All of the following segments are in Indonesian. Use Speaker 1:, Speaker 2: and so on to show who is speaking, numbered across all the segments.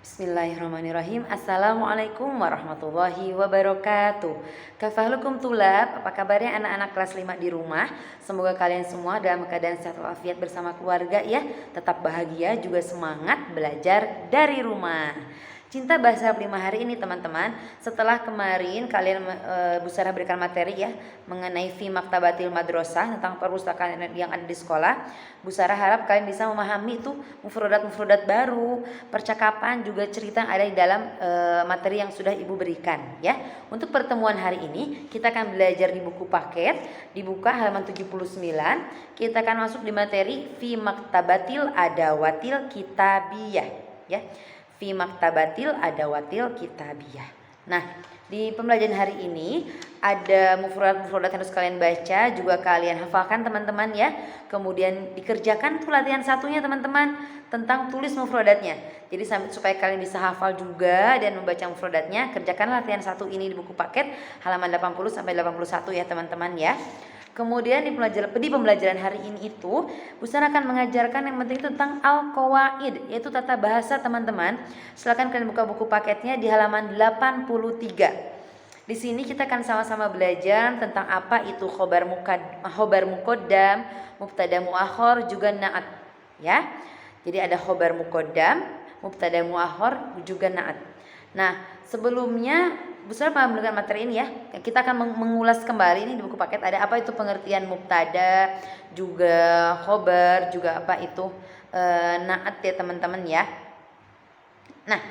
Speaker 1: Bismillahirrahmanirrahim. Assalamualaikum warahmatullahi wabarakatuh. Kafalukum tulab, apa kabarnya anak-anak kelas 5 di rumah? Semoga kalian semua dalam keadaan sehat walafiat bersama keluarga ya. Tetap bahagia juga semangat belajar dari rumah. Cinta bahasa Arab 5 hari ini teman-teman. Setelah kemarin kalian Bu Sarah berikan materi ya mengenai fi maktabatil madrasah tentang perpustakaan yang ada di sekolah. Bu Sarah harap kalian bisa memahami itu mufrodat-mufrodat baru, percakapan juga cerita yang ada di dalam materi yang sudah Ibu berikan ya. Untuk pertemuan hari ini kita akan belajar di buku paket, dibuka halaman 79. Kita akan masuk di materi fi maktabatil adawatil kitabiyah ya. Fi maktabatil adawatil kitabiyah. Nah, di pembelajaran hari ini ada mufrodat-mufrodat yang harus kalian baca, juga kalian hafalkan teman-teman ya. Kemudian dikerjakan tuh latihan satunya teman-teman tentang tulis mufrodatnya. Jadi supaya kalian bisa hafal juga dan membaca mufrodatnya, kerjakan latihan satu ini di buku paket halaman 80 sampai 81 ya teman-teman ya. Kemudian di pembelajaran hari ini itu Bu Sarah akan mengajarkan yang penting tentang al-qawaid, yaitu tata bahasa teman-teman. Silakan kalian buka buku paketnya di halaman 83. Di sini kita akan sama-sama belajar tentang apa itu khobar muqaddam, mubtada muakhar juga na'at ya. Jadi ada khobar muqaddam, mubtada muakhar juga na'at. Nah, sebelumnya Bu Sarah pernah memberikan materi ini ya. Kita akan mengulas kembali ini di buku paket. Ada apa itu pengertian mubtada, juga khobar, juga apa itu naat ya teman-teman ya. Nah,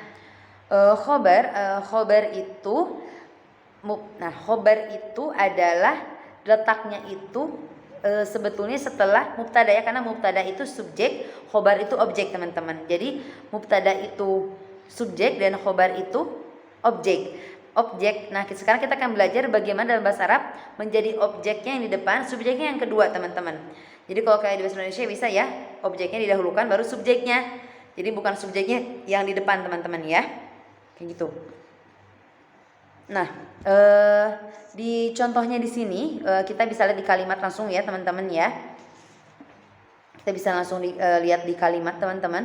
Speaker 1: khobar itu adalah letaknya itu sebetulnya setelah mubtada ya, karena mubtada itu subjek, khobar itu objek teman-teman. Jadi mubtada itu subjek dan khobar itu objek. Nah sekarang kita akan belajar bagaimana dalam bahasa Arab menjadi objeknya yang di depan, subjeknya yang kedua teman-teman. Jadi kalau kayak di bahasa Indonesia bisa ya, objeknya didahulukan baru subjeknya. Jadi bukan subjeknya yang di depan teman-teman ya, kayak gitu. Nah di contohnya di sini kita bisa lihat di kalimat langsung ya teman-teman ya. Kita bisa langsung lihat di kalimat teman-teman.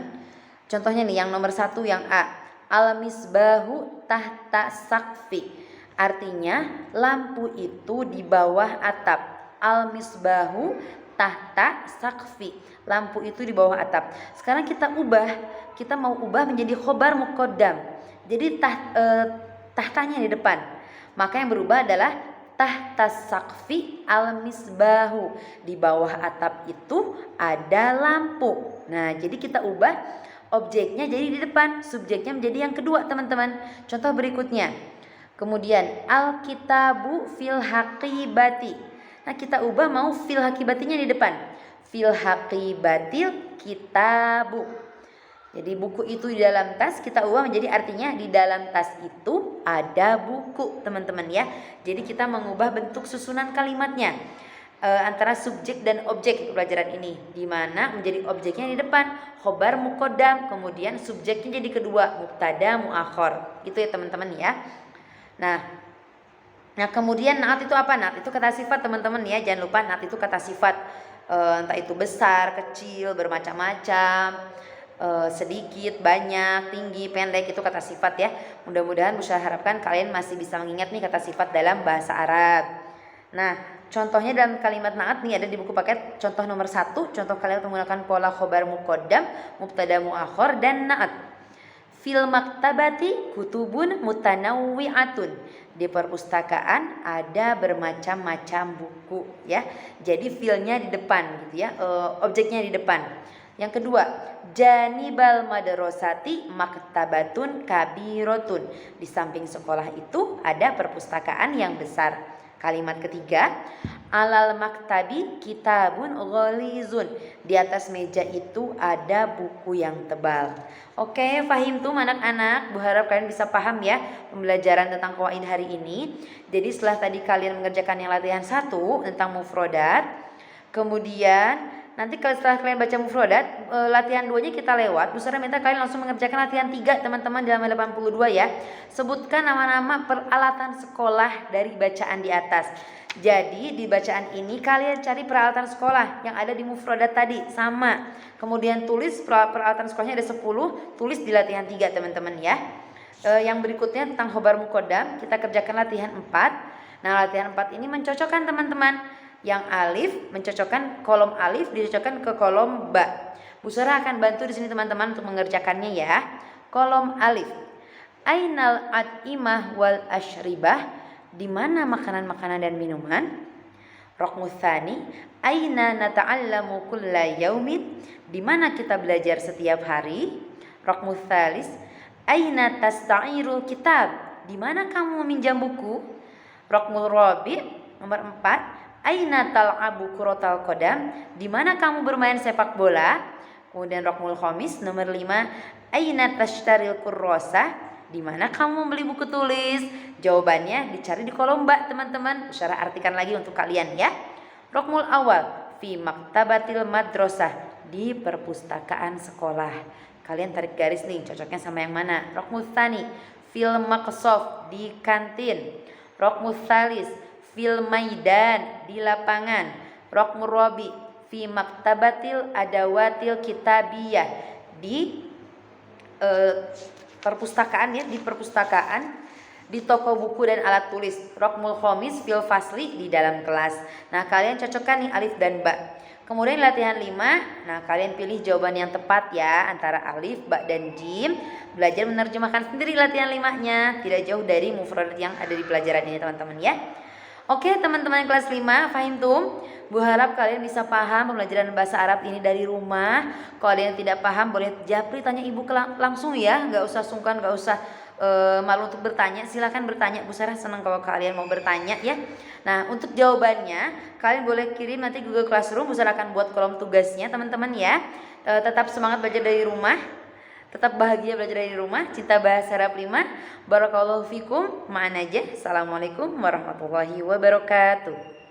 Speaker 1: Contohnya nih yang nomor 1 yang A. Al-misbahu tahta sakfi. Artinya lampu itu di bawah atap. Al-misbahu tahta sakfi. Lampu itu di bawah atap. Sekarang kita mau ubah menjadi khobar muqaddam. Jadi tahtanya di depan. Maka yang berubah adalah tahta sakfi al-misbahu. Di bawah atap itu ada lampu. Nah, jadi kita ubah objeknya jadi di depan, subjeknya menjadi yang kedua teman-teman. Contoh berikutnya. Kemudian al-kitabu fil haqibati. Nah, kita ubah mau fil haqibatinya di depan. Fil haqibatil kitabu. Jadi buku itu di dalam tas, kita ubah menjadi artinya di dalam tas itu ada buku teman-teman ya. Jadi kita mengubah bentuk susunan kalimatnya antara subjek dan objek pelajaran ini, di mana menjadi objeknya di depan khobar muqaddam, kemudian subjeknya jadi kedua mubtada muakhar. Itu ya teman-teman ya. Nah kemudian naat itu apa? Naat itu kata sifat teman-teman ya. Jangan lupa naat itu kata sifat, entah itu besar, kecil, bermacam-macam, sedikit, banyak, tinggi, pendek, itu kata sifat ya. Mudah-mudahan Bu Sarah harapkan kalian masih bisa mengingat nih kata sifat dalam bahasa Arab. Nah, contohnya dalam kalimat naat nih ada di buku paket contoh nomor 1. Contoh kalian menggunakan pola khobar muqaddam, mubtada muakhar dan naat. Fil maktabati kutubun mutanawwi'atun. Di perpustakaan ada bermacam-macam buku ya. Jadi filnya di depan gitu ya, objeknya di depan. Yang kedua, janibal madrasati maktabatun kabirotun. Di samping sekolah itu ada perpustakaan yang besar. Kalimat ketiga, alal maktabi kitabun ghalizun. Di atas meja itu ada buku yang tebal. Oke, fahim tuh anak-anak. Bu harap kalian bisa paham ya pembelajaran tentang qawaid hari ini. Jadi setelah tadi kalian mengerjakan yang latihan 1 tentang mufrodat, kemudian nanti kalau setelah kalian baca mufradat, latihan 2-nya kita lewat. Bu Sara minta kalian langsung mengerjakan latihan 3 teman-teman dalam 82 ya. Sebutkan nama-nama peralatan sekolah dari bacaan di atas. Jadi di bacaan ini kalian cari peralatan sekolah yang ada di mufradat tadi sama. Kemudian tulis peralatan sekolahnya ada 10, tulis di latihan 3 teman-teman ya. Yang berikutnya tentang khobar muqaddam, kita kerjakan latihan 4. Nah, latihan 4 ini mencocokkan teman-teman. Yang alif mencocokkan kolom alif dicocokkan ke kolom ba. Bu Sara akan bantu di sini teman-teman untuk mengerjakannya ya. Kolom alif. Ainal at'imah wal ashribah, di mana makanan-makanan dan minuman? Raqmu tsani, aina nata'allamu kulla yaumin, di mana kita belajar setiap hari? Raqmu tsalis, aina tasta'irul kitab, di mana kamu meminjam buku? Raqmul rabi', nomor 4, aina tal'abu kuratal qadam, di mana kamu bermain sepak bola? Kemudian raqmul khamis nomor 5, aina tashtaril kurrasa, di mana kamu membeli buku tulis? Jawabannya dicari di kolom ba teman-teman. Saya artikan lagi untuk kalian ya. Raqmul awal fi maktabatil madrasah, di perpustakaan sekolah. Kalian tarik garis nih, cocoknya sama yang mana? Raqmul tsani fil maqsaf, di kantin. Raqmul tsalis fil maidan, di lapangan. Raqmur rabi fi maktabatil adawatil kitabiyah, di perpustakaan ya, di perpustakaan, di toko buku dan alat tulis. Raqmul khamis fil fasli, di dalam kelas. Nah, kalian cocokkan nih alif dan ba. Kemudian latihan 5, nah kalian pilih jawaban yang tepat ya antara alif, ba dan jim. Belajar menerjemahkan sendiri latihan 5-nya, tidak jauh dari mufradat yang ada di pelajaran ini teman-teman ya. Oke teman-teman kelas 5, fahim tum? Bu harap kalian bisa paham pembelajaran bahasa Arab ini dari rumah. Kalau ada yang tidak paham boleh japri tanya ibu langsung ya, nggak usah sungkan, nggak usah malu untuk bertanya. Silahkan bertanya, Bu Sarah senang kalau kalian mau bertanya ya. Nah untuk jawabannya kalian boleh kirim nanti Google Classroom. Bu Sarah akan buat kolom tugasnya teman-teman ya. Tetap semangat belajar dari rumah. Tetap bahagia belajar dari rumah. Cinta bahasa Arab 5. Barakallahu fikum. Ma'an aja. Assalamualaikum warahmatullahi wabarakatuh.